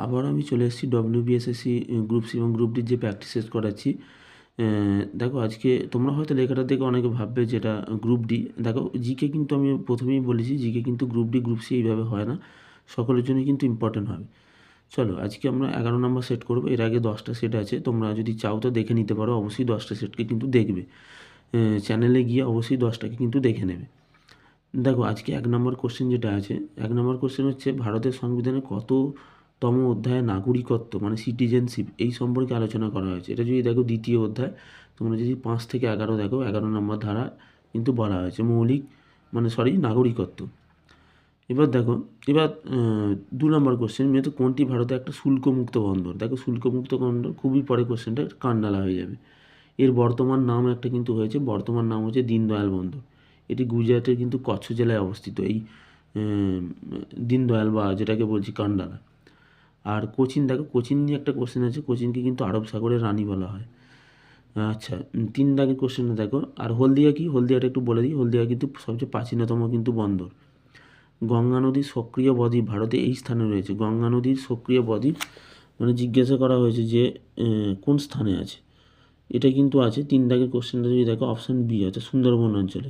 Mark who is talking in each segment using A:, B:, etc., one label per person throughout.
A: আবার আমি চলে এসেছি WBSSC গ্রুপ সি এবং গ্রুপ ডির যে প্র্যাকটিস টেস্ট করাচ্ছি। দেখো আজকে তোমরা হয়তো লেখাটা দেখে অনেকে ভাববে যে এটা গ্রুপ ডি। দেখো জিকে কিন্তু আমি প্রথমেই বলেছি, জিকে কিন্তু গ্রুপ ডি গ্রুপ সি এইভাবে হয় না, সকলের জন্যই কিন্তু ইম্পর্টেন্ট হবে। চলো আজকে আমরা 11 নম্বর সেট করবো। এর আগে 10টা সেট আছে, তোমরা যদি চাও তো দেখে নিতে পারো। অবশ্যই 10টা সেটকে কিন্তু দেখবে, চ্যানেলে গিয়ে অবশ্যই 10টাকে কিন্তু দেখে নেবে। দেখো আজকে 1 নম্বর কোশ্চেন যেটা আছে, 1 নম্বর কোশ্চেন হচ্ছে ভারতের সংবিধানে কততম অধ্যায়ে নাগরিকত্ব মানে সিটিজেনশিপ এই সম্পর্কে আলোচনা করা হয়েছে। এটা যদি দেখো দ্বিতীয় অধ্যায়, তোমরা যদি 5 থেকে 11 দেখো, 11 নম্বর ধারা কিন্তু বলা হয়েছে মৌলিক নাগরিকত্ব। এবার দেখো, এবার 2 নম্বর কোশ্চেন, মেয়ে তো কোনটি ভারতে একটা শুল্কমুক্ত বন্দর। দেখো শুল্কমুক্ত বন্দর খুবই পরে কোশ্চেনটা কান্ডালা হয়ে যাবে। এর বর্তমান নাম একটা কিন্তু হয়েছে, বর্তমান নাম হচ্ছে দীনদয়াল বন্দর। এটি গুজরাটের কিন্তু কচ্ছ জেলায় অবস্থিত, এই দীনদয়াল বা যেটাকে বলছি কান্ডালা। আর কোচিন, দেখো কোচিন নিয়ে একটা কোশ্চেন আছে, কোচিনকে কিন্তু আরব সাগরের রানী বলা হয়। আচ্ছা, 3 দাগের কোশ্চেনটা দেখো। আর হলদিয়া কি, হলদিয়াটা একটু বলে দিই। হলদিয়া কিন্তু সবচেয়ে প্রাচীনতম কিন্তু বন্দর। গঙ্গা নদীর সক্রিয় বদ্বীপ ভারতে এই স্থানে রয়েছে। গঙ্গা নদীর সক্রিয় বদ্বীপ মানে জিজ্ঞাসা করা হয়েছে যে কোন স্থানে আছে। এটা কিন্তু আছে 3 দাগের কোশ্চেনটা যদি দেখো, অপশান বি আছে সুন্দরবন অঞ্চলে।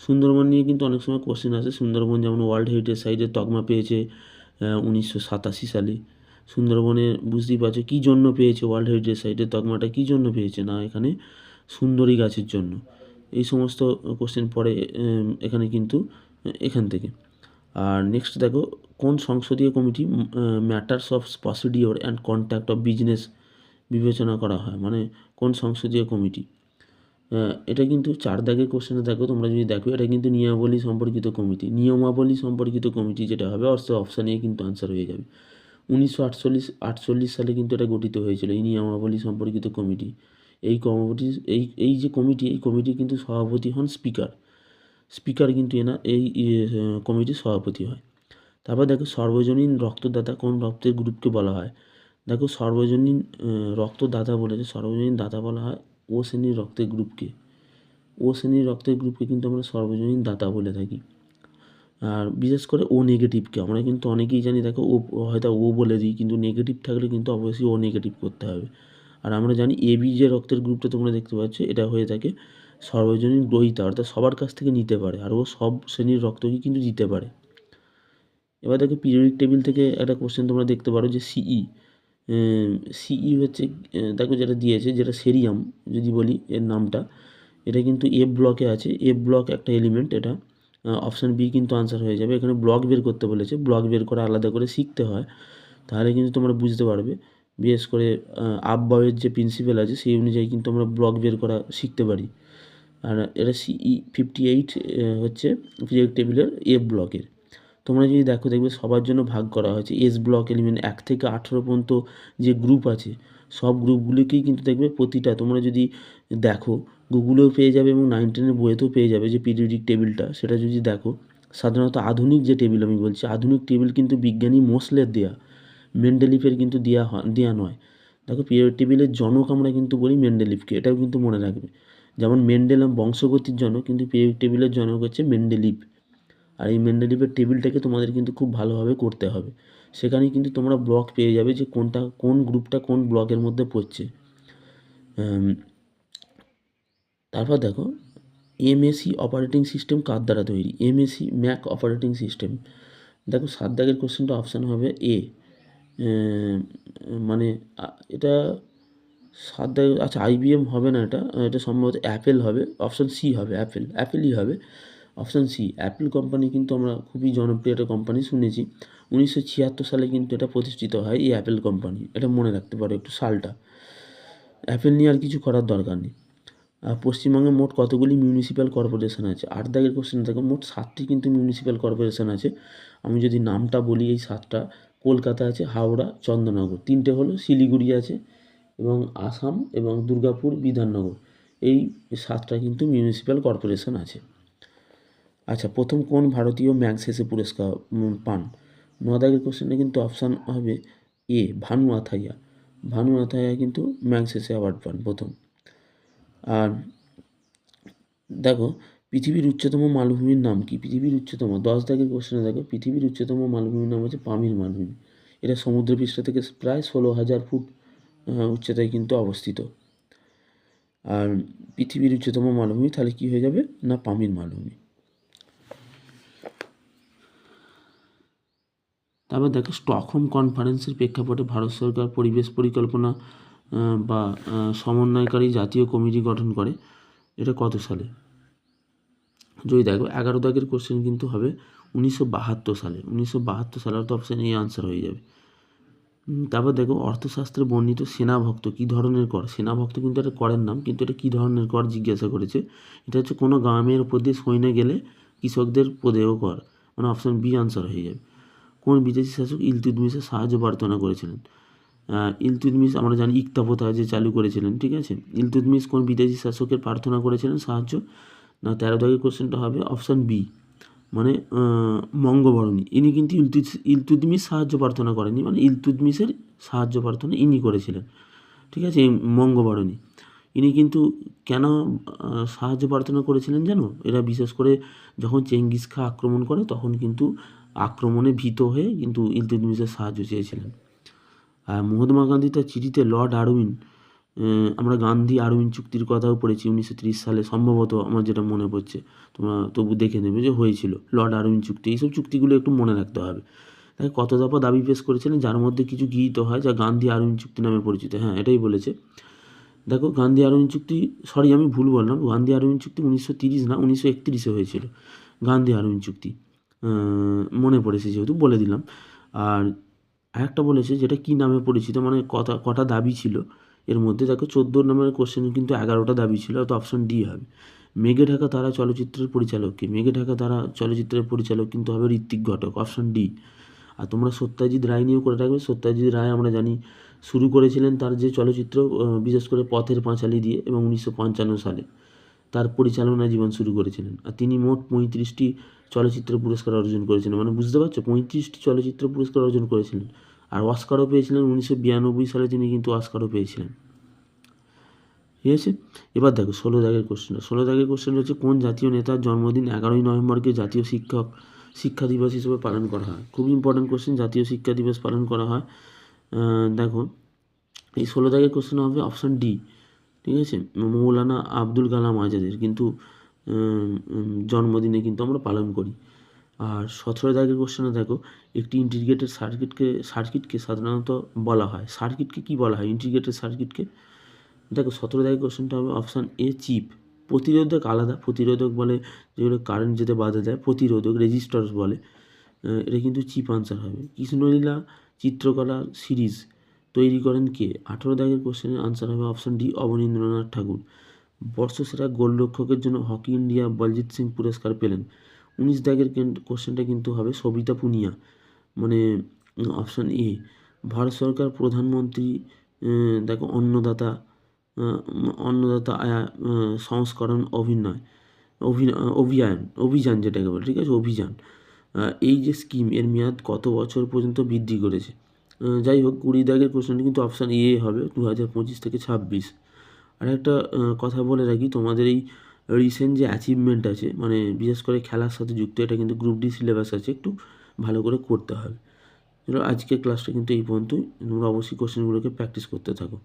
A: সুন্দরবন নিয়ে কিন্তু অনেক সময় কোশ্চেন আসে। সুন্দরবন যেমন ওয়ার্ল্ড হেরিটেজ সাইটের তকমা পেয়েছে 1987 সালে। সুন্দরবনে বুঝতেই পারছো কী জন্য পেয়েছে ওয়ার্ল্ড হেরিটেজ সাইটের তকমাটা, কী জন্য পেয়েছে না, এখানে সুন্দরী গাছের জন্য। এই সমস্ত কোশ্চেন পড়ে এখানে কিন্তু এখান থেকে। আর নেক্সট দেখো, কোন সংসদীয় committee matters of procedure and contact of business বিবেচনা করা হয়, মানে কোন সংসদীয় কমিটি। এটা কিন্তু 4 দাগের কোশ্চেনে দেখো, তোমরা যদি দেখো এটা কিন্তু নিয়মাবলী সম্পর্কিত কমিটি। নিয়মাবলী সম্পর্কিত কমিটি যেটা হবে অপশান এ কিন্তু আনসার হয়ে যাবে। 1948 সালে কিন্তু এটা গঠিত হয়েছিল, এই নিয়মাবলী সম্পর্কিত কমিটি। এই কমিটি এই যে কমিটি, এই কমিটি কিন্তু সভাপতি হন স্পিকার। স্পিকার কিন্তু এই কমিটির সভাপতি হয়। তারপর দেখো, সর্বজনীন রক্তদাতা কোন রক্তের গ্রুপকে বলা হয়। দেখো সর্বজনীন রক্তদাতা বলেছে, সর্বজনীন দাতা বলা হয় ও শ্রেণীর রক্তের গ্রুপকে। ও শ্রেণীর রক্তের গ্রুপকে কিন্তু আমরা সর্বজনীন দাতা বলে থাকি। আর বিশেষ করে ও নেগেটিভকে আমরা কিন্তু অনেকেই জানি, দেখো হয়তো ও বলে দিই, কিন্তু নেগেটিভ থাকলে কিন্তু অবশ্যই ও নেগেটিভ করতে হবে। আর আমরা জানি এবি যে রক্তের গ্রুপটা তোমরা দেখতে পাচ্ছ, এটা হয়ে থাকে সর্বজনীন গ্রহীতা, অর্থাৎ সবার কাছ থেকে নিতে পারে, আর ও সব শ্রেণীর রক্তকে কিন্তু দিতে পারে। এবার দেখো পিরিয়ডিক টেবিল থেকে একটা কোশ্চেন তোমরা দেখতে পারো যে সিই হচ্ছে, দেখো যেটা দিয়েছে, যেটা সেরিয়াম যদি বলি এর নামটা, এটা কিন্তু এফ ব্লকে আছে। এফ ব্লক একটা এলিমেন্ট, এটা অপশান বি কিন্তু আনসার হয়ে যাবে। এখানে ব্লক বের করতে বলেছে, ব্লক বের করা আলাদা করে শিখতে হয়, তাহলে কিন্তু তোমরা বুঝতে পারবে। বিশেষ করে আফবাউয়ের যে প্রিন্সিপাল আছে সেই অনুযায়ী কিন্তু আমরা ব্লক বের করা শিখতে পারি। আর এটা CE58 হচ্ছে পিরিয়ডিক টেবিলের এফ ব্লকের। তোমরা যদি দেখো, দেখবে সবার জন্য ভাগ করা হয়েছে। এস ব্লক এলিমেন্ট 1 থেকে 18 পর্যন্ত যে গ্রুপ আছে, সব গ্রুপগুলিকেই কিন্তু দেখবে প্রতিটা, তোমরা যদি দেখো গুগলেও পেয়ে যাবে এবং 9, 10 বইয়েতেও পেয়ে যাবে যে পিরিয়ডিক টেবিলটা, সেটা যদি দেখো, সাধারণত আধুনিক যে টেবিল আমি বলছি, আধুনিক টেবিল কিন্তু বিজ্ঞানী মোসলের দেয়া, মেন্ডেলিফের কিন্তু দেয়া নয়। দেখো পিরিয়ডিক টেবিলের জনক আমরা কিন্তু বলি মেন্ডেলিফকে, এটাও কিন্তু মনে রাখবে। যেমন মেন্ডেল বংশগতির জনক, কিন্তু পিরিয়ডিক টেবিলের জনক হচ্ছে মেন্ডেলিফ। আর এই মেন্ডেলিভের টেবিলটাকে তোমাদের কিন্তু খুব ভালোভাবে করতে হবে। সেখানে কিন্তু তোমরা ব্লক পেয়ে যাবে যে কোন গ্রুপটা কোন ব্লকের মধ্যে পড়ছে। তারপর দেখো, MAC অপারেটিং সিস্টেম কার দ্বারা তৈরি। MAC Mac operating system. দেখো 7 দাগের কোশ্চেনটা অপশান হবে এ, মানে এটা 7 দাগের, আচ্ছা IBM হবে না, এটা সম্ভবত অ্যাপেল হবে। অপশান সি হবে, অ্যাপেলই হবে। অপশান সি, অ্যাপেল কোম্পানি কিন্তু আমরা খুবই জনপ্রিয় একটা কোম্পানি শুনেছি। 1976 সালে কিন্তু এটা প্রতিষ্ঠিত হয়, এই অ্যাপেল কোম্পানি। এটা মনে রাখতে পারো একটু সালটা। অ্যাপেল নিয়ে আর কিছু করার দরকার নেই। পশ্চিমবঙ্গে মোট কতগুলি মিউনিসিপ্যাল কর্পোরেশন আছে। 8 দাগের কোশ্চেন দেখো, মোট 7টি কিন্তু মিউনিসিপ্যাল কর্পোরেশন আছে। আমি যদি নামটা বলি, এই 7টা কলকাতা আছে, হাওড়া, চন্দননগর। 3টে হলো শিলিগুড়ি আছে এবং আসাম এবং দুর্গাপুর, বিধাননগর। এই 7টা কিন্তু মিউনিসিপ্যাল কর্পোরেশন আছে। আচ্ছা, প্রথম কোন ভারতীয় ম্যাগসেসে পুরস্কার পান। 9 দাগের কোশ্চেনে কিন্তু অপশান হবে এ, ভানু আথাইয়া। ভানু আথাইয়া কিন্তু ম্যাগসেসে অ্যাওয়ার্ড পান প্রথম। আর দেখো, পৃথিবীর উচ্চতম মালভূমির নাম কি। পৃথিবীর উচ্চতম, 10 দাগের কোশ্চেনে দেখো, পৃথিবীর উচ্চতম মালভূমির নাম হচ্ছে পামির মালভূমি। এটা সমুদ্রপৃষ্ঠ থেকে প্রায় 16,000 ফুট উচ্চতায় কিন্তু অবস্থিত। আর পৃথিবীর উচ্চতম মালভূমি তাহলে কী হয়ে যাবে না পামির মালভূমি। তারপর দেখো স্টকহোম কনফারেন্সের প্রেক্ষাপটে ভারত সরকার পরিবেশ পরিকল্পনা বা সমন্বয়কারী জাতীয় কমিটি গঠন করে, এটা কত সালে? যদি দেখো 11 দাগের কোশ্চেন কিন্তু হবে 1972 সালে। 1972 সালে, তো অপশান এ আনসার হয়ে যাবে। তারপর দেখো অর্থশাস্ত্রে বর্ণিত সেনাভক্ত কী ধরনের কর? সেনাভক্ত কিন্তু একটা করের নাম, কিন্তু এটা কী ধরনের কর জিজ্ঞাসা করেছে। এটা হচ্ছে কোনো গ্রামের উপর দিয়ে সৈন্য গেলে কৃষকদের প্রদেয় কর, মানে অপশান বি আনসার হয়ে যাবে। কোন বিদেশি শাসক ইলতুৎমিশের সাহায্য প্রার্থনা করেছিলেন? ইলতুৎমিশ আমরা জানি ইকতা প্রথা যে চালু করেছিলেন, ঠিক আছে। ইলতুৎমিশ কোন বিদেশি শাসকের প্রার্থনা করেছিলেন সাহায্য? না 13 দাগের কোশ্চেনটা হবে অপশান বি, মানে বঙ্গবরণী। ইনি কিন্তু ইলতুৎমিশ সাহায্য প্রার্থনা করেনি, মানে ইলতুৎমিশের সাহায্য প্রার্থনা ইনি করেছিলেন, ঠিক আছে। এই বঙ্গবরণী ইনি কিন্তু কেন সাহায্য প্রার্থনা করেছিলেন জানো? এরা বিশেষ করে যখন চেঙ্গিস খা আক্রমণ করে তখন কিন্তু আক্রমণে ভীত হয়ে কিন্তু ইলতুৎমিশের সাহায্য চেয়েছিলেন। আর মহাত্মা গান্ধী তার চিঠিতে লর্ড আরউইন, আমরা গান্ধী আরউইন চুক্তির কথাও পড়েছি 1930 সালে, সম্ভবত আমার যেটা মনে পড়ছে, তোমরা তবু দেখে নেবে যে হয়েছিল লর্ড আরউইন চুক্তি। এইসব চুক্তিগুলো একটু মনে রাখতে হবে। তাই কত দফা দাবি পেশ করেছিলেন, যার মধ্যে কিছু গৃহীত হয় যা গান্ধী আরউইন চুক্তি নামে পরিচিত? হ্যাঁ, এটাই বলেছে। দেখো গান্ধী আরউইন চুক্তি, সরি আমি ভুল বললাম, গান্ধী আরউইন চুক্তি 1930 না 1931 হয়েছিল গান্ধী আরউইন চুক্তি, মনে পড়েছে যেহেতু বলে দিলাম। আর আরেকটা বলেছে যেটা কি নামে পরিচিত, মানে কটা দাবি ছিল এর মধ্যে। দেখো 14 নম্বরের কোশ্চেন কিন্তু 11টা দাবি ছিল, তো অপশন ডি হবে। মেঘে ঢাকা তারা চলচ্চিত্রের পরিচালককে? মেঘে ঢাকা তারা চলচ্চিত্রের পরিচালক কিন্তু হবে ঋত্বিক ঘটক, অপশন ডি। আর তোমরা সত্যজিৎ রায় নিয়েও করে রাখবে। সত্যজিৎ রায় আমরা জানি শুরু করেছিলেন তার যে চলচ্চিত্র, বিশেষ করে পথের পাঁচালী দিয়ে, এবং 1955 সালে তার পরিচালনা জীবন শুরু করেছিলেন। আর তিনি মোট 35টি চলচ্চিত্র পুরস্কার অর্জন করেছিলেন, মানে বুঝতে পারছো 35টি চলচ্চিত্র পুরস্কার অর্জন করেছিলেন। আর অস্কারও পেয়েছিলেন 1992 সালে, তিনি কিন্তু অস্কারও পেয়েছিলেন, ঠিক আছে। এবার দেখো 16 দাগের কোশ্চেনটা। 16 দাগের কোশ্চেনটা হচ্ছে কোন জাতীয় নেতার জন্মদিন 11ই নভেম্বরকে জাতীয় শিক্ষা দিবস হিসেবে পালন করা হয়? খুব ইম্পর্টেন্ট কোশ্চেন, জাতীয় শিক্ষা দিবস পালন করা হয়। দেখো এই 16 দাগের কোশ্চেন হবে অপশান ডি, ঠিক আছে। মৌলানা আব্দুল কালাম আজাদের কিন্তু জন্মদিনে কিন্তু আমরা পালন করি। আর 17 দাগের কোশ্চেনে দেখো একটি ইন্টিগ্রেটেড সার্কিটকে সাধারণত বলা হয়, সার্কিটকে কি বলা হয়? ইন্টিগ্রেটেড সার্কিটকে। দেখো 17 দাগের কোশ্চেনটা হবে অপশান এ চিপ। প্রতিরোধক আলাদা, প্রতিরোধক বলে যেগুলো কারেন্ট যেতে বাধা দেয়, প্রতিরোধক রেজিস্টার্স বলে, এটা কিন্তু চিপ আনসার হবে। কৃষ্ণলীলা চিত্রকলা সিরিজ তৈরি করেন কে? 18 দাগের কোশ্চেনের আনসার হবে অপশান ডি, অবনীন্দ্রনাথ ঠাকুর। বর্ষসেরা গোলরক্ষকের জন্য হকি ইন্ডিয়া বলজিৎ সিং পুরস্কার পেলেন। 19 দাগের কোশ্চেনটা কিন্তু হবে সবিতা পুনিয়া, মানে অপশান এ। ভারত সরকার প্রধানমন্ত্রী দেখো অন্নদাতা সংস্করণ অভিযান যেটাকে বলে, ঠিক আছে, অভিযান। এই যে স্কিম এর মেয়াদ কত বছর পর্যন্ত বৃদ্ধি করেছে? যাই হোক 20 দাগের কোশ্চেনটা কিন্তু অপশান এ হবে, 2025 থেকে 26। আর একটা কথা বলে রাখি, তোমাদের এই রিসেন্ট যে অ্যাচিভমেন্ট আছে, মানে বিশেষ করে খেলার সাথে যুক্ত, এটা কিন্তু গ্রুপ ডি সিলেবাস আছে, একটু ভালো করে করতে হবে। চলো আজকের ক্লাসটা কিন্তু এই পর্যন্তই। তোমরা অবশ্যই কোশ্চেনগুলোকে প্র্যাকটিস করতে থাকো।